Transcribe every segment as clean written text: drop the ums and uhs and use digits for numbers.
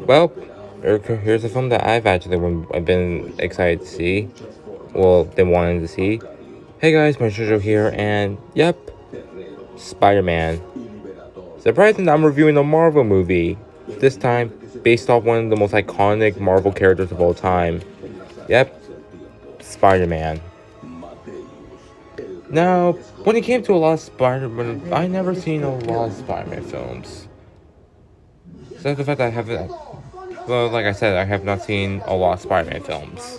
Well, here's a film that I've been excited to see. Well, been wanting to see. Hey guys, my Jojo here, and yep, Spider-Man. Surprising that I'm reviewing a Marvel movie. This time, based off one of the most iconic Marvel characters of all time. Yep, Spider-Man. Now, when it came to a lot of Spider-Man, I never seen a lot of Spider-Man films. So the fact that I haven't, well, like I said, I have not seen a lot of Spider-Man films.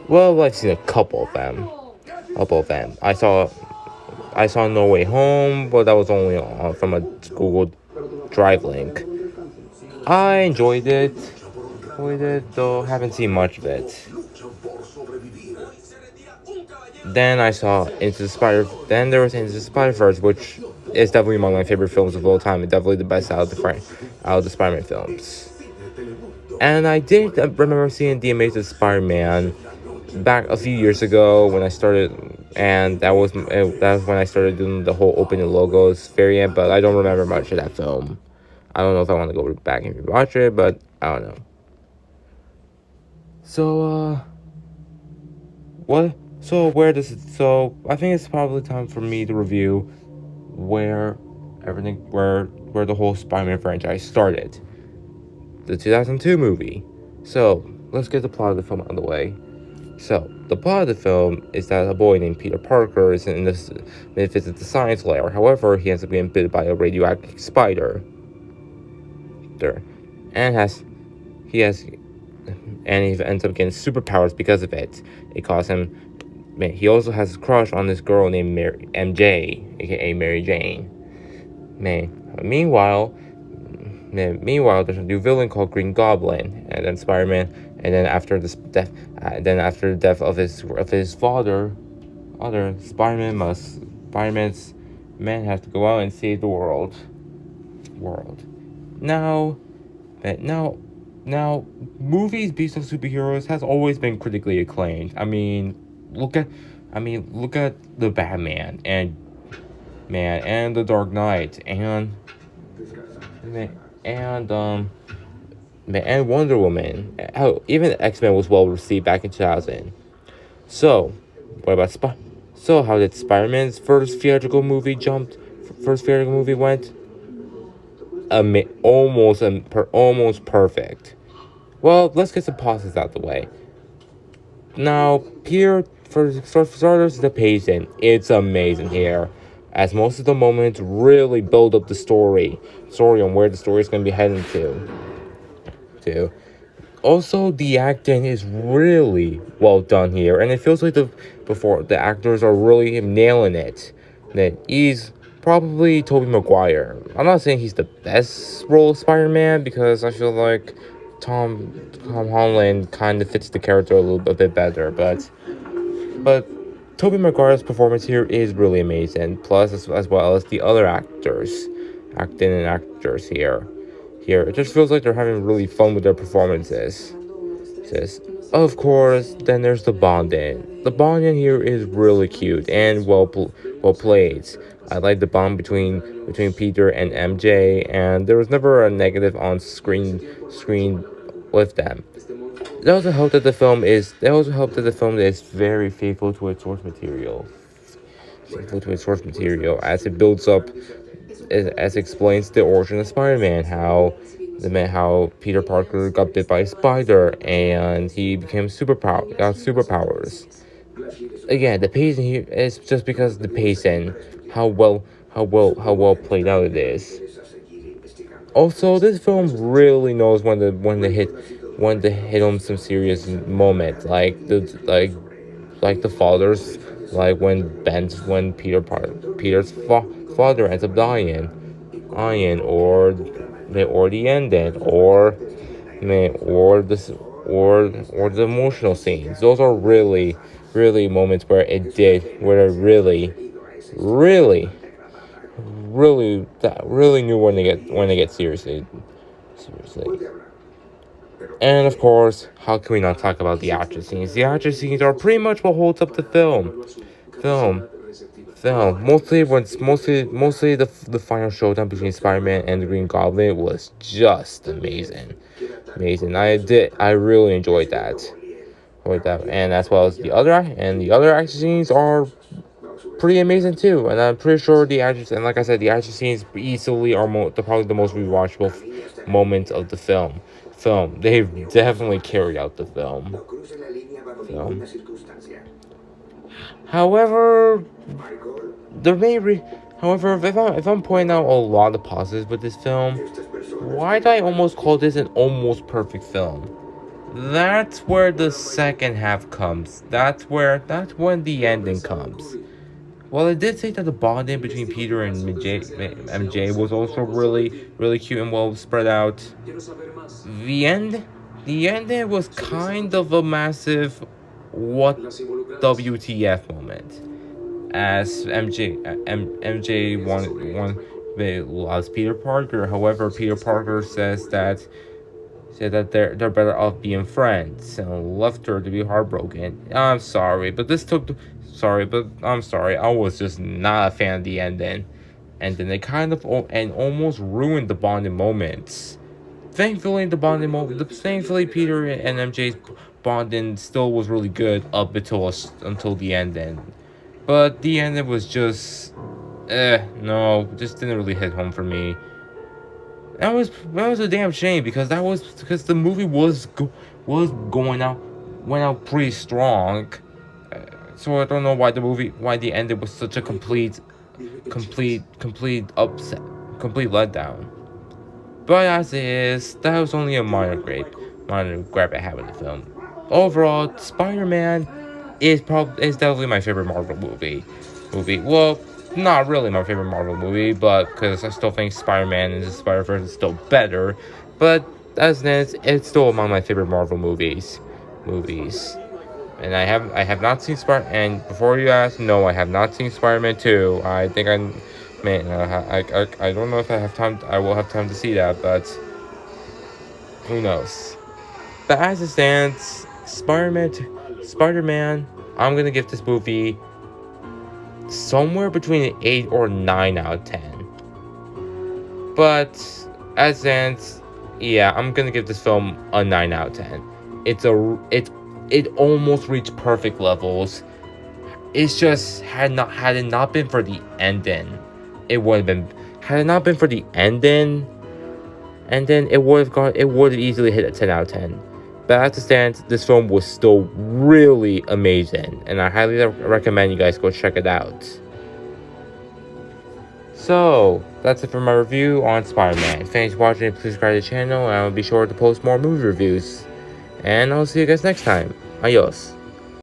Well, I've seen a couple of them. A couple of them. I saw No Way Home, but that was only from a Google Drive link. I enjoyed it. Enjoyed it, though haven't seen much of it. Then I saw Into the Spider. Then there was Into the Spider-Verse, which is definitely among my favorite films of all time. And definitely the best out of the Spider-Man films. And I did remember seeing The Amazing Spider-Man back a few years ago when I started, and that was when I started doing the whole opening logos variant. But I don't remember much of that film. I don't know if I want to go back and rewatch it, but I don't know. So what? So where does it? So I think it's probably time for me to review where where the whole Spider-Man franchise started. The 2002 movie. So let's get the plot of the film out of the way. So, the plot of the film is that a boy named Peter Parker is in this visits the science lair. However, he ends up getting bitten by a radioactive spider. There, and he has and he ends up getting superpowers because of it. It caused him. Man, he also has a crush on this girl named MJ, aka Mary Jane. Meanwhile, there's a new villain called Green Goblin, and then Spider-Man. And then after the death of his father, Spider-Man's men have to go out and save the world. Now, now, movies based on superheroes has always been critically acclaimed. Look at, look at the Batman and the Dark Knight and and Wonder Woman. How even X-Men was well received back in 2000. So, what about So, how did Spider-Man's first theatrical movie went? Almost perfect. Well, let's get some positives out the way. Now, here for starters, the pacing. It's amazing here, as most of the moments really build up the story on where the story is going to be heading to. Also, the acting is really well done here, and it feels like the actors are really nailing it. That he's probably Tobey Maguire. I'm not saying he's the best role of Spider-Man because I feel like Tom Holland kind of fits the character a bit better, but Tobey Maguire's performance here is really amazing. Plus, as well as the other actors here. Here, it just feels like they're having really fun with their performances. Of course, then there's the bonding. The bonding here is really cute and well played. I like the bond between Peter and MJ, and there was never a negative on screen with them. It also helped that the film is very faithful to its source material. As it builds up, as it explains the origin of Spider-Man, how Peter Parker got bit by a spider and he got superpowers. Again, the pacing here is just because of the pacing, how well played out it is. Also, this film really knows when to hit on some serious moments, like the father's, like when Peter's father ends up dying, or the ending, or this or the emotional scenes. Those are really moments where it really really knew when to get seriously. And of course, how can we not talk about the action scenes? The action scenes are pretty much what holds up the film. film. Mostly the final showdown between Spider-Man and the Green Goblin was just amazing. Amazing. I really enjoyed that. And as well as the other action scenes are pretty amazing too. And I'm pretty sure the action, and like I said, the action scenes easily are probably the most rewatchable moments of the film. They've definitely carried out the film. Film. However, there may re- however, if I'm pointing out a lot of positives with this film, why do I almost call this an almost perfect film? That's where the second half comes. That's when the ending comes. Well, it did say that the bonding between Peter and MJ was also really cute and well spread out. The end, the ending was kind of a massive what WTF moment, as MJ loves Peter Parker. However, Peter Parker said that they're better off being friends and left her to be heartbroken. I'm sorry. I was just not a fan of the ending, and then they kind of and almost ruined the bonding moments. Thankfully, Peter and MJ's bonding still was really good up until the ending, but the ending was just, no, just didn't really hit home for me. That was a damn shame because the movie was went out pretty strong. So I don't know why the ending was such a complete upset, complete letdown. But as it is, that was only a minor gripe I had with the film. Overall, Spider-Man is definitely my favorite Marvel movie. Well, not really my favorite Marvel movie, but because I still think Spider-Man and the Spider-Verse is still better. But as it is, it's still among my favorite Marvel movies. And I have not seen And before you ask, no, I have not seen Spider-Man 2. I think I don't know if I have time. I will have time to see that, but who knows? But as it stands, Spider-Man, I'm gonna give this movie somewhere between an 8 or 9 out of 10. But as it stands, yeah, I'm gonna give this film a 9 out of 10. It almost reached perfect levels. It's just had it not been for the ending, it would have been had it not been for the ending, and then it would have easily hit a 10 out of 10. But as it stands, this film was still really amazing, and I highly recommend you guys go check it out. So that's it for my review on Spider-Man. Thanks for watching. Please subscribe to the channel, and I'll be sure to post more movie reviews. And I'll see you guys next time. Adios.